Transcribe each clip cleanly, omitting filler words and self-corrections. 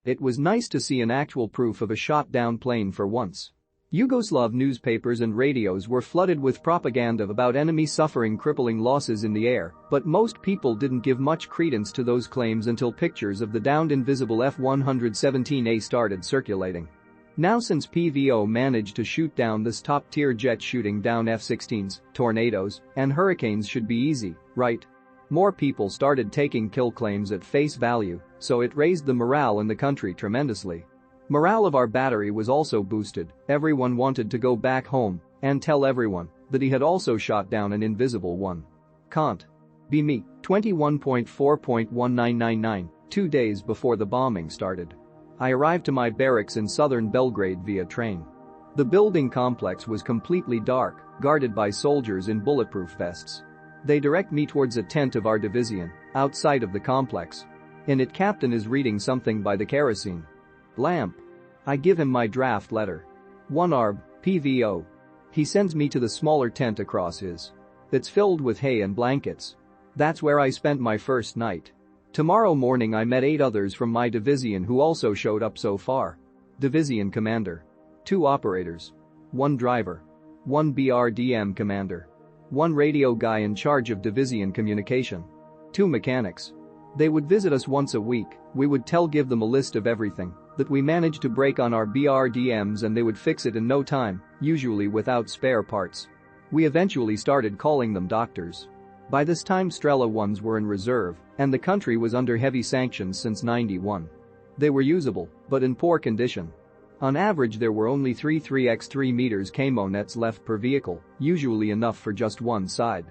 It was nice to see an actual proof of a shot-down plane for once. Yugoslav newspapers and radios were flooded with propaganda about enemy suffering crippling losses in the air, but most people didn't give much credence to those claims until pictures of the downed invisible F-117A started circulating. Now since PVO managed to shoot down this top-tier jet, shooting down F-16s, tornadoes, and hurricanes should be easy, right? More people started taking kill claims at face value, so it raised the morale in the country tremendously. Morale of our battery was also boosted. Everyone wanted to go back home and tell everyone that he had also shot down an invisible one. Can't be me. 21.4.1999, 2 days before the bombing started. I arrived to my barracks in southern Belgrade via train. The building complex was completely dark, guarded by soldiers in bulletproof vests. They direct me towards a tent of our division, outside of the complex. In it, captain is reading something by the kerosene lamp. I give him my draft letter. 1 ARB, PVO. He sends me to the smaller tent across his. It's filled with hay and blankets. That's where I spent my first night. Tomorrow morning I met 8 others from my division who also showed up so far. Division commander. 2 operators. 1 driver. 1 BRDM commander. 1 radio guy in charge of division communication. 2 mechanics. They would visit us once a week. We would give them a list of everything that we managed to break on our BRDMs, and they would fix it in no time, usually without spare parts. We eventually started calling them doctors. By this time Strela 1s were in reserve, and the country was under heavy sanctions since '91. They were usable, but in poor condition. On average there were only 3x3 meters camo nets left per vehicle, usually enough for just one side.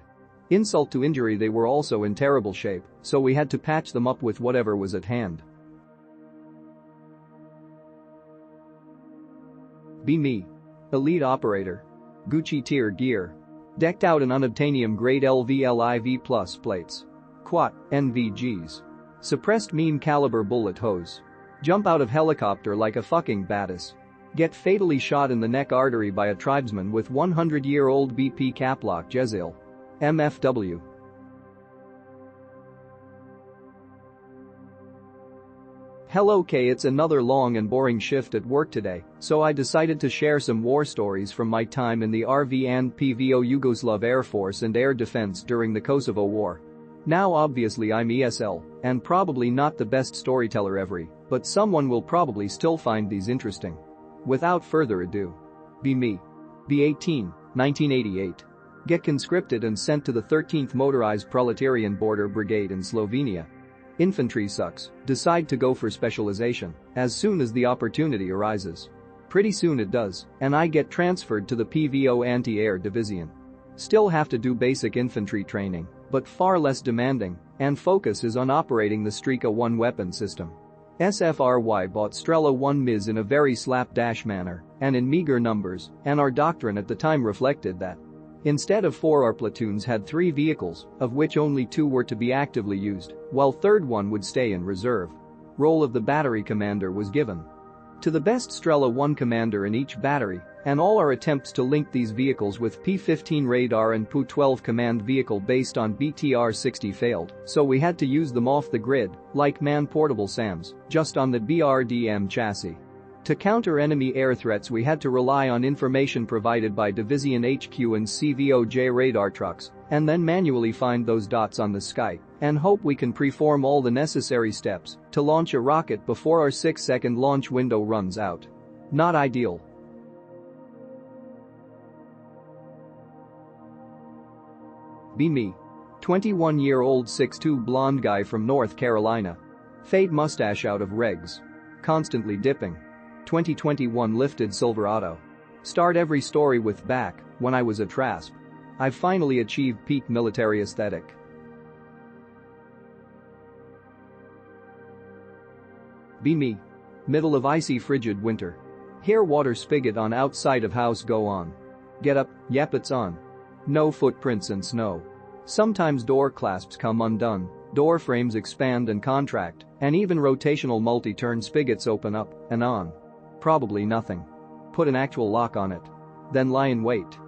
Insult to injury, they were also in terrible shape, so we had to patch them up with whatever was at hand. Be me. Elite operator. Gucci tier gear. Decked out in unobtainium grade LVLIV plus plates. Quat, NVGs. Suppressed mean caliber bullet hose. Jump out of helicopter like a fucking badass. Get fatally shot in the neck artery by a tribesman with 100-year-old BP caplock Jezil. MFW. Hello K, it's another long and boring shift at work today, so I decided to share some war stories from my time in the RV and PVO Yugoslav Air Force and Air Defense during the Kosovo War. Now obviously I'm ESL, and probably not the best storyteller ever, but someone will probably still find these interesting. Without further ado. Be me. Be 18, 1988. Get conscripted and sent to the 13th Motorized Proletarian Border Brigade in Slovenia. Infantry sucks, decide to go for specialization as soon as the opportunity arises. Pretty soon it does, and I get transferred to the PVO Anti-Air Division. Still have to do basic infantry training, but far less demanding, and focus is on operating the Strika 1 weapon system. SFRY bought Strela 1 MIS in a very slapdash manner and in meager numbers, and our doctrine at the time reflected that. Instead of 4, our platoons had 3 vehicles, of which only 2 were to be actively used, while third one would stay in reserve. Role of the battery commander was given to the best Strela 1 commander in each battery, and all our attempts to link these vehicles with P-15 radar and PU-12 command vehicle based on BTR-60 failed, so we had to use them off the grid, like man-portable SAMs, just on the BRDM chassis. To counter enemy air threats we had to rely on information provided by Division HQ and CVOJ radar trucks, and then manually find those dots on the sky, and hope we can perform all the necessary steps to launch a rocket before our 6-second launch window runs out. Not ideal. Be me. 21-year-old 6'2" blonde guy from North Carolina. Fade mustache out of regs. Constantly dipping. 2021 lifted Silverado. Start every story with back, when I was a TRASP. I've finally achieved peak military aesthetic. Be me. Middle of icy frigid winter. Hear water spigot on outside of house go on. Get up, yep it's on. No footprints in snow. Sometimes door clasps come undone, door frames expand and contract, and even rotational multi-turn spigots open up and on. Probably nothing. Put an actual lock on it. Then lie in wait.